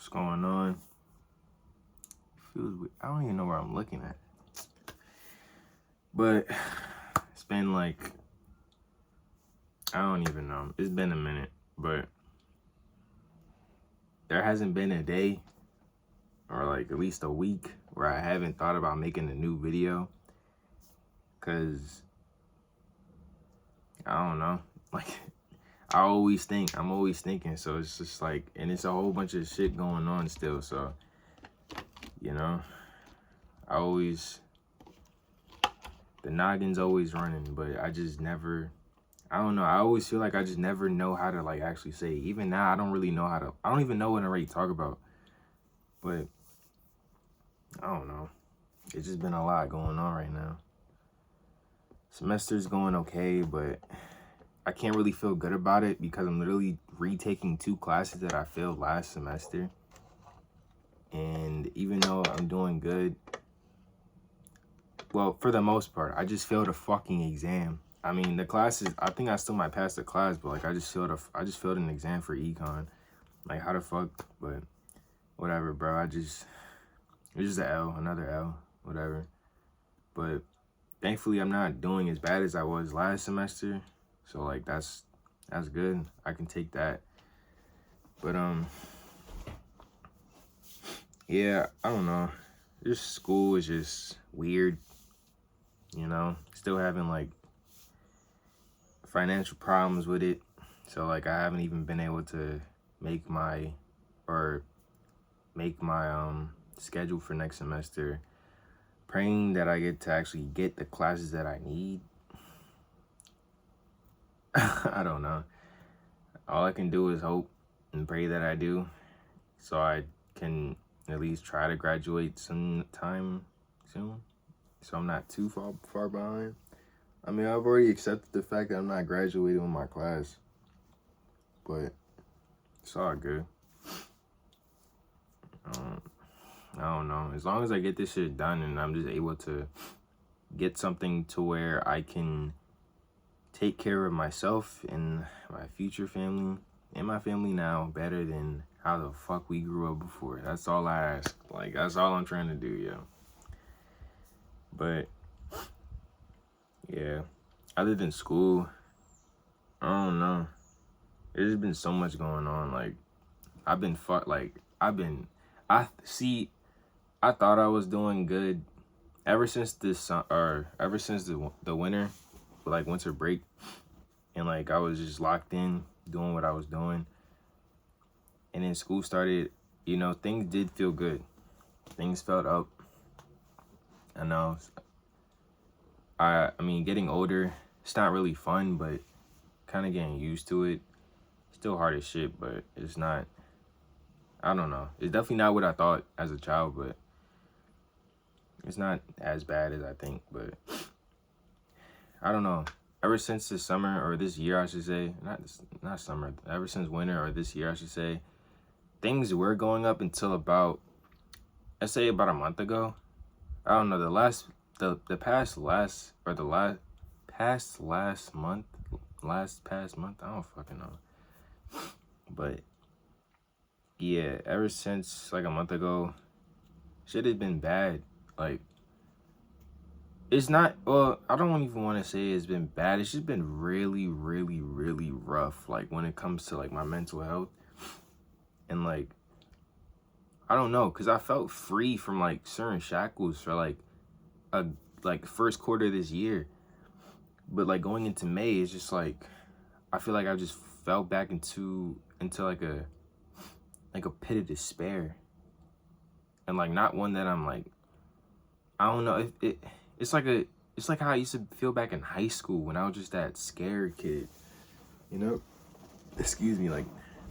going on? Feels weird. I don't even know where I'm looking at. But it's been like, I don't even know. It's been a minute, but there hasn't been a day or like at least a week where I haven't thought about making a new video. Cause I don't know. Like I'm always thinking. So it's just like, and it's a whole bunch of shit going on still. So, you know, the noggin's always running, but I just never, I don't know. I always feel like I just never know how to like actually say it. Even now, I don't really know how to, I don't even know what to really talk about. But I don't know. It's just been a lot going on right now. Semester's going okay, but I can't really feel good about it because I'm literally retaking 2 classes that I failed last semester. And even though I'm doing good, well, for the most part, I just failed a fucking exam. I mean, the classes, I think I still might pass the class, but like I just failed an exam for econ. Like how the fuck? But whatever, bro. It's just an L, another L, whatever. But thankfully, I'm not doing as bad as I was last semester. So like that's good. I can take that. But yeah, I don't know. This school is just weird. You know, still having like financial problems with it. So like I haven't even been able to make my schedule for next semester. Praying that I get to actually get the classes that I need. I don't know. All I can do is hope and pray that I do, so I can at least try to graduate sometime soon, so I'm not too far behind. I mean, I've already accepted the fact that I'm not graduating with my class, but it's all good. I don't know. As long as I get this shit done and I'm just able to get something to where I can take care of myself and my future family and my family now better than how the fuck we grew up before. That's all I ask. Like, that's all I'm trying to do, yo. But, yeah. Other than school, I don't know. There's been so much going on. Like, I thought I was doing good ever since the winter, like winter break, and like I was just locked in doing what I was doing. And then school started, you know, things did feel good. Things felt up. I know. I mean, getting older, it's not really fun, but kind of getting used to it. Still hard as shit, but it's not, I don't know. It's definitely not what I thought as a child, but it's not as bad as I think. But I don't know. Ever since this summer, or this year, I should say, not summer, ever since winter or this year, I should say, things were going up until about, let's say about a month ago. I don't know, past month, I don't fucking know. But yeah, ever since like a month ago, shit has been bad. Like, it's not, well, I don't even want to say it's been bad. It's just been really, really, really rough. Like when it comes to like my mental health. And like, I don't know, because I felt free from like certain shackles for like first quarter of this year. But like going into May, it's just like, I feel like I just fell back into like a pit of despair. And like not one that I'm like, I don't know, it's like how I used to feel back in high school when I was just that scared kid. You know? Excuse me, like,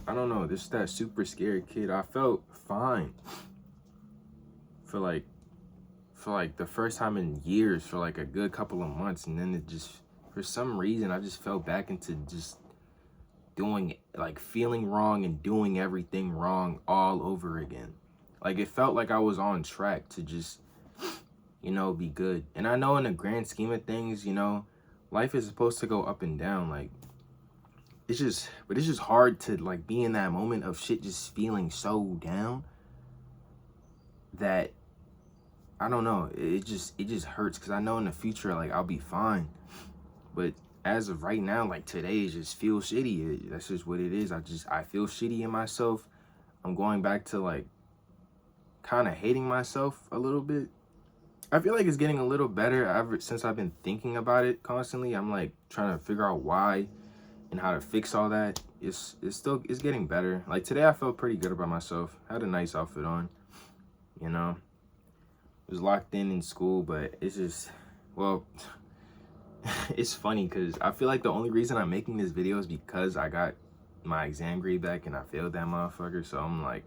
I don't know, just that super scared kid. I felt fine for like the first time in years, for like a good couple of months, and then it just, for some reason, I just fell back into just doing, like, feeling wrong and doing everything wrong all over again. Like, it felt like I was on track to just, you know, be good. And I know in the grand scheme of things, you know, life is supposed to go up and down. Like, but it's just hard to like be in that moment of shit just feeling so down that I don't know, it just hurts because I know in the future like I'll be fine. But as of right now, like today just feels shitty. That's just what it is. I feel shitty in myself. I'm going back to like kind of hating myself a little bit. I feel like it's getting a little better ever since I've been thinking about it constantly. I'm like trying to figure out why and how to fix all that. It's getting better. Like today I felt pretty good about myself. I had a nice outfit on, you know. Was locked in school, but it's just, well, it's funny because I feel like the only reason I'm making this video is because I got my exam grade back and I failed that motherfucker. So I'm like,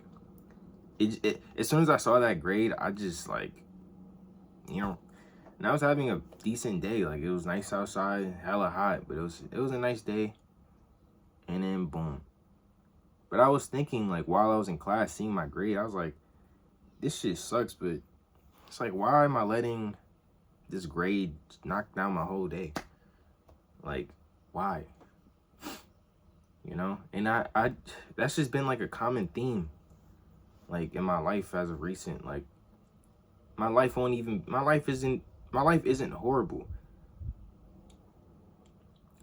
as soon as I saw that grade, I just like, you know, and I was having a decent day. Like it was nice outside, hella hot, but it was a nice day. And then boom. But I was thinking like while I was in class seeing my grade, I was like, this shit sucks, but it's like, why am I letting this grade knock down my whole day? Like, why? You know? And I that's just been like a common theme, like in my life as of recent. Like my life isn't horrible.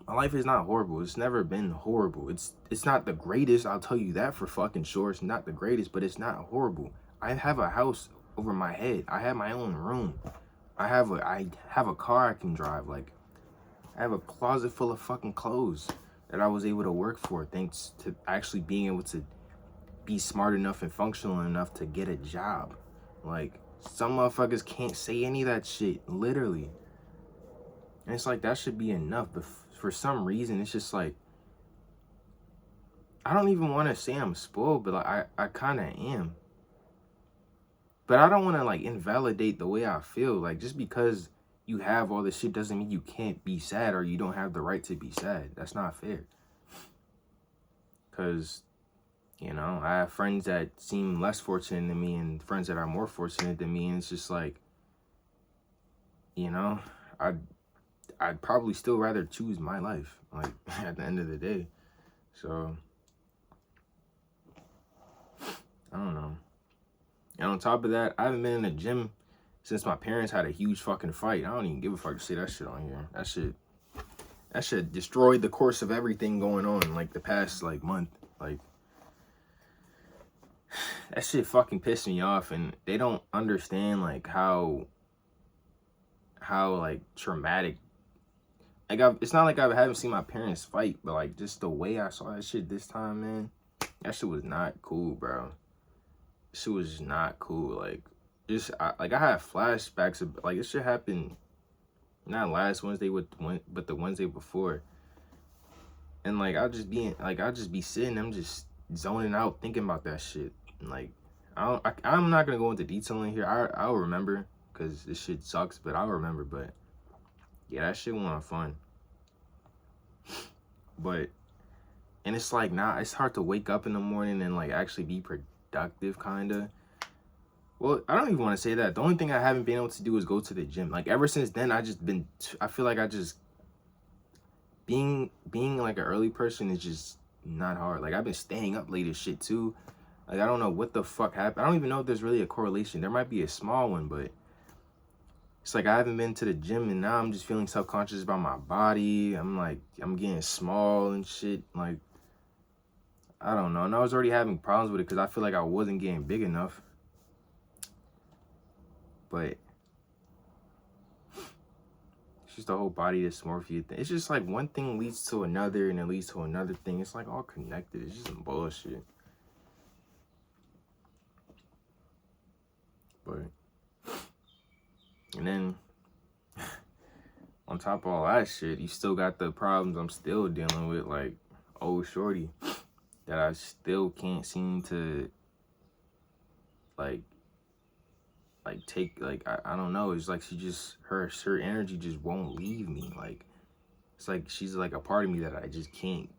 My life is not horrible. It's never been horrible. It's not the greatest, I'll tell you that for fucking sure. It's not the greatest, but it's not horrible. I have a house over my head. I have my own room. I have a car I can drive. Like, I have a closet full of fucking clothes that I was able to work for thanks to actually being able to be smart enough and functional enough to get a job. Like, some motherfuckers can't say any of that shit, literally. And it's like, that should be enough. But for some reason, it's just like, I don't even want to say I'm spoiled, but like, I kind of am. But I don't want to like invalidate the way I feel. Like just because you have all this shit doesn't mean you can't be sad or you don't have the right to be sad. That's not fair. Because, you know, I have friends that seem less fortunate than me and friends that are more fortunate than me. And it's just like, you know, I'd probably still rather choose my life, like at the end of the day. So, I don't know. And on top of that, I haven't been in the gym since my parents had a huge fucking fight. I don't even give a fuck to say that shit on here. That shit destroyed the course of everything going on like the past like month. Like that shit fucking pissed me off, and they don't understand like how like traumatic. Like it's not like I haven't seen my parents fight, but like just the way I saw that shit this time, man, that shit was not cool, bro. Shit was just not cool. Like, I had flashbacks of like this shit happened not last Wednesday but the Wednesday before, and like I'll just be sitting, I'm just zoning out thinking about that shit. And, like I'm not gonna go into detail in here. I'll remember because this shit sucks, but I'll remember. But yeah, that shit wasn't fun. But and it's like it's hard to wake up in the morning and like actually be productive, kind of. Well, I don't even want to say that. The only thing I haven't been able to do is go to the gym. Like ever since then, I feel like I just being like an early person is just not hard. Like I've been staying up late as shit too. Like I don't know what the fuck happened. I don't even know if there's really a correlation. There might be a small one, but it's like I haven't been to the gym and now I'm just feeling self-conscious about my body. I'm getting small and shit. Like I don't know. And I was already having problems with it because I feel like I wasn't getting big enough. But it's just the whole body dysmorphia thing. It's just like one thing leads to another and it leads to another thing. It's like all connected. It's just some bullshit. But, and then on top of all that shit, you still got the problems I'm still dealing with, like old shorty, that I still can't seem to like take, like I don't know. It's like she just her energy just won't leave me. Like it's like she's like a part of me that I just can't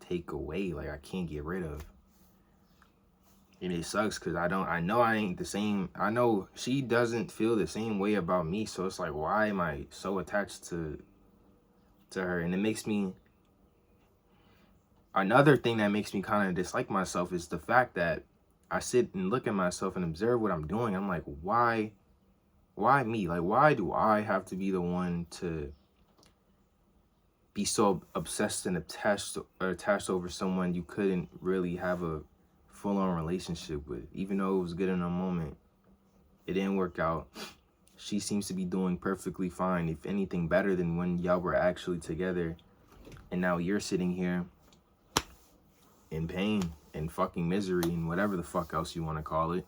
take away. Like I can't get rid of. And it sucks because I know I ain't the same. I know she doesn't feel the same way about me. So it's like, why am I so attached to her? And it makes me, another thing that makes me kind of dislike myself is the fact that I sit and look at myself and observe what I'm doing. I'm like, why me? Like, why do I have to be the one to be so obsessed and attached over someone you couldn't really have a full-on relationship with? Even though it was good in a moment, it didn't work out. She seems to be doing perfectly fine, if anything better than when y'all were actually together, and now you're sitting here in pain and fucking misery and whatever the fuck else you want to call it.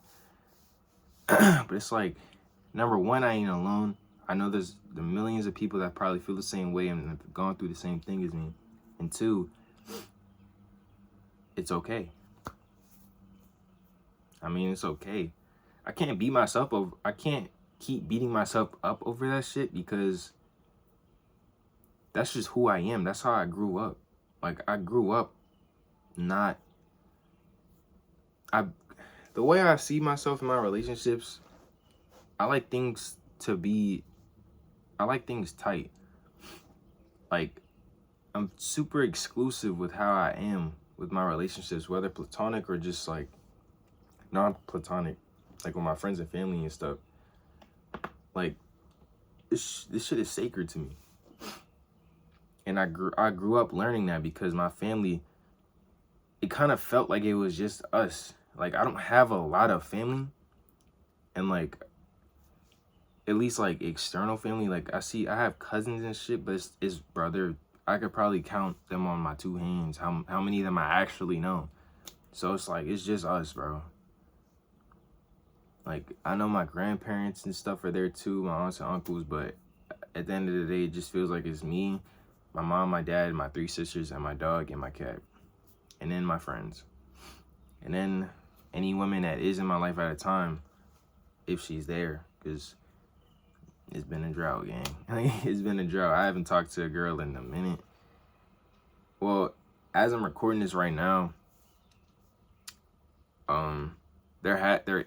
But it's like, number one, I ain't alone. I know there's the millions of people that probably feel the same way and have gone through the same thing as me. And two, it's okay. I mean, it's okay. I can't beat myself over. I can't keep beating myself up over that shit, because that's just who I am. That's how I grew up. Like, I grew up not. The way I see myself in my relationships, I like things tight. Like, I'm super exclusive with how I am with my relationships, whether platonic or just like non-platonic, like with my friends and family and stuff. Like, this shit is sacred to me. And I grew up learning that, because my family, it kind of felt like it was just us. Like, I don't have a lot of family, and like, at least like external family. Like, I have cousins and shit, but it's brother. I could probably count them on my two hands, how many of them I actually know. So it's like, it's just us, bro. Like, I know my grandparents and stuff are there too, my aunts and uncles, but at the end of the day, it just feels like it's me, my mom, my dad, my 3 sisters, and my dog, and my cat. And then my friends. And then any woman that is in my life at a time, if she's there, because it's been a drought, gang. It's been a drought. I haven't talked to a girl in a minute. Well, as I'm recording this right now, there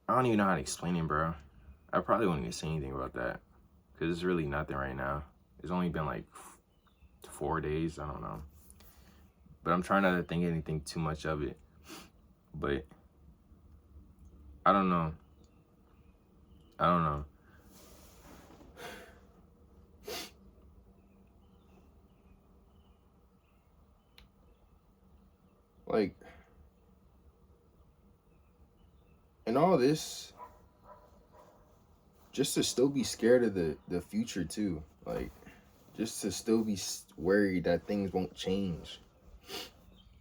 I don't even know how to explain it, bro. I probably won't even say anything about that, because it's really nothing right now. It's only been like 4 days. I don't know. But I'm trying not to think anything too much of it. But I don't know. Like, and all this, just to still be scared of the future too. Like, just to still be worried that things won't change.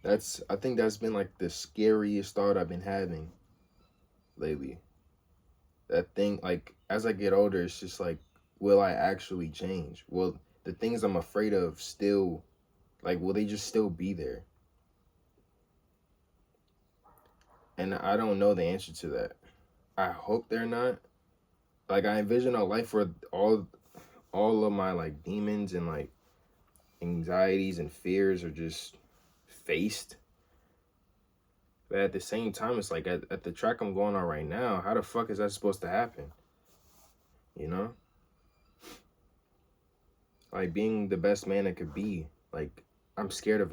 I think that's been like the scariest thought I've been having lately. That thing, like, as I get older, it's just like, will I actually change? Will the things I'm afraid of still, like, will they just still be there? And I don't know the answer to that. I hope they're not. Like, I envision a life where all of my like demons and like anxieties and fears are just faced. But at the same time, it's like, at the track I'm going on right now, how the fuck is that supposed to happen? You know? Like, being the best man it could be. Like, I'm scared of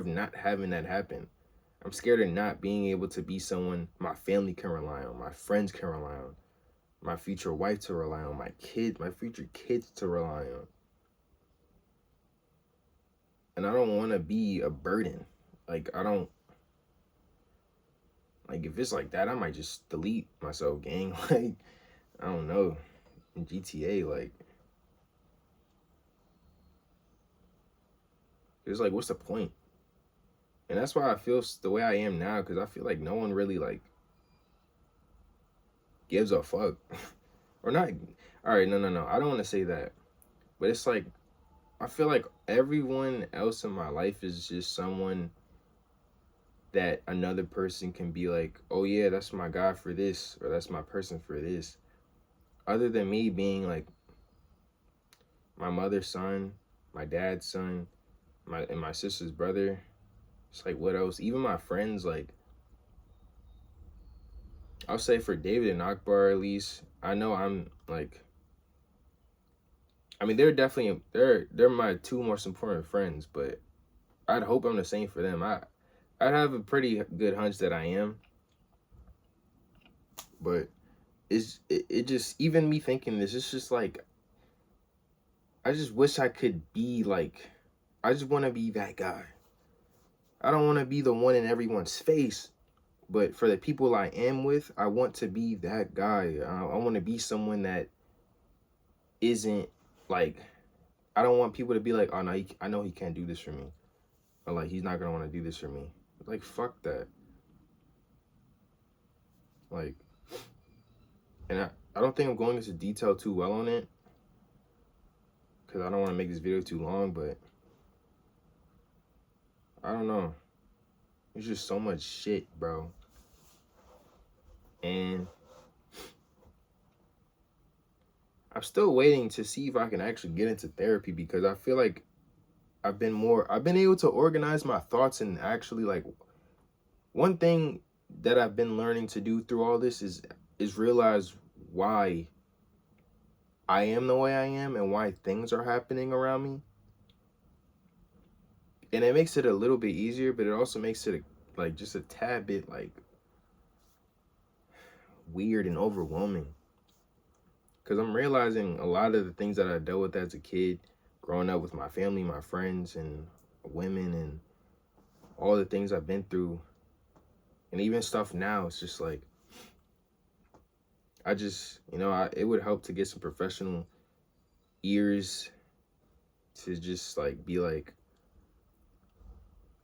not having that happen. I'm scared of not being able to be someone my family can rely on, my friends can rely on, my future wife to rely on, my future kids to rely on. And I don't want to be a burden. Like, if it's like that, I might just delete myself, gang. Like, I don't know. In GTA, like, it's like, what's the point? And that's why I feel the way I am now, because I feel like no one really, like, gives a fuck. Or not. All right, no. I don't want to say that. But it's like, I feel like everyone else in my life is just someone that another person can be like, oh yeah, that's my guy for this, or that's my person for this. Other than me being like my mother's son, my dad's son, and my sister's brother. It's like, what else? Even my friends, like, I'll say for David and Akbar, at least, I know I mean, they're my two most important friends, but I'd hope I'm the same for them. I have a pretty good hunch that I am, but it just, even me thinking this, it's just like, I just wish I could be like, I just want to be that guy. I don't want to be the one in everyone's face, but for the people I am with, I want to be that guy. I want to be someone that isn't like, I don't want people to be like, oh no, I know he can't do this for me, or like he's not gonna want to do this for me. Like, fuck that. Like, and I don't think I'm going into detail too well on it, because I don't want to make this video too long, but I don't know. There's just so much shit, bro. And I'm still waiting to see if I can actually get into therapy, because I feel like I've been able to organize my thoughts, and actually, like, one thing that I've been learning to do through all this is realize why I am the way I am and why things are happening around me. And it makes it a little bit easier, but it also makes it like just a tad bit like weird and overwhelming. Because I'm realizing a lot of the things that I dealt with as a kid, growing up with my family, my friends, and women, and all the things I've been through, and even stuff now, it's just like, I just, it would help to get some professional ears to just like be like,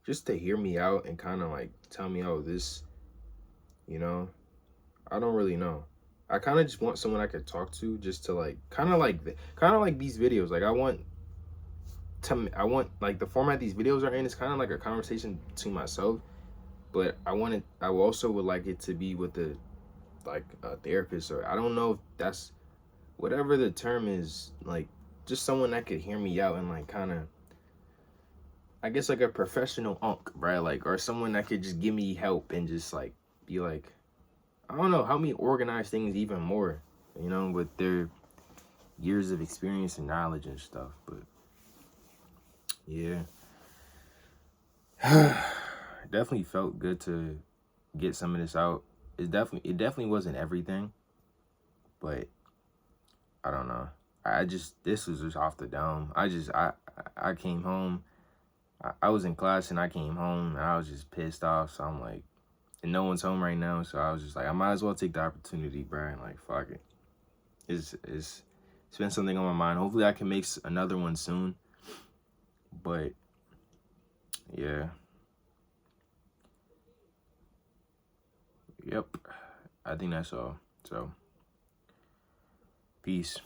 just to hear me out and kind of like tell me, oh, this, I don't really know. I kind of just want someone I could talk to, just to like, kind of like these videos. Like, I want like the format these videos are in is kind of like a conversation to myself, but I also would like it to be with a therapist, or I don't know if that's whatever the term is, like just someone that could hear me out and like kind of, I guess, like a professional unk, right? Like, or someone that could just give me help and just like be like, I don't know, help me organize things even more, with their years of experience and knowledge and stuff. But yeah, it definitely felt good to get some of this out. It definitely wasn't everything, but I don't know. This was just off the dome. I came home. I was in class and I came home and I was just pissed off. So I'm like, and no one's home right now. So I was just like, I might as well take the opportunity, bro. And like, fuck it. It's been something on my mind. Hopefully I can make another one soon. But yeah. Yep. I think that's all. So, peace.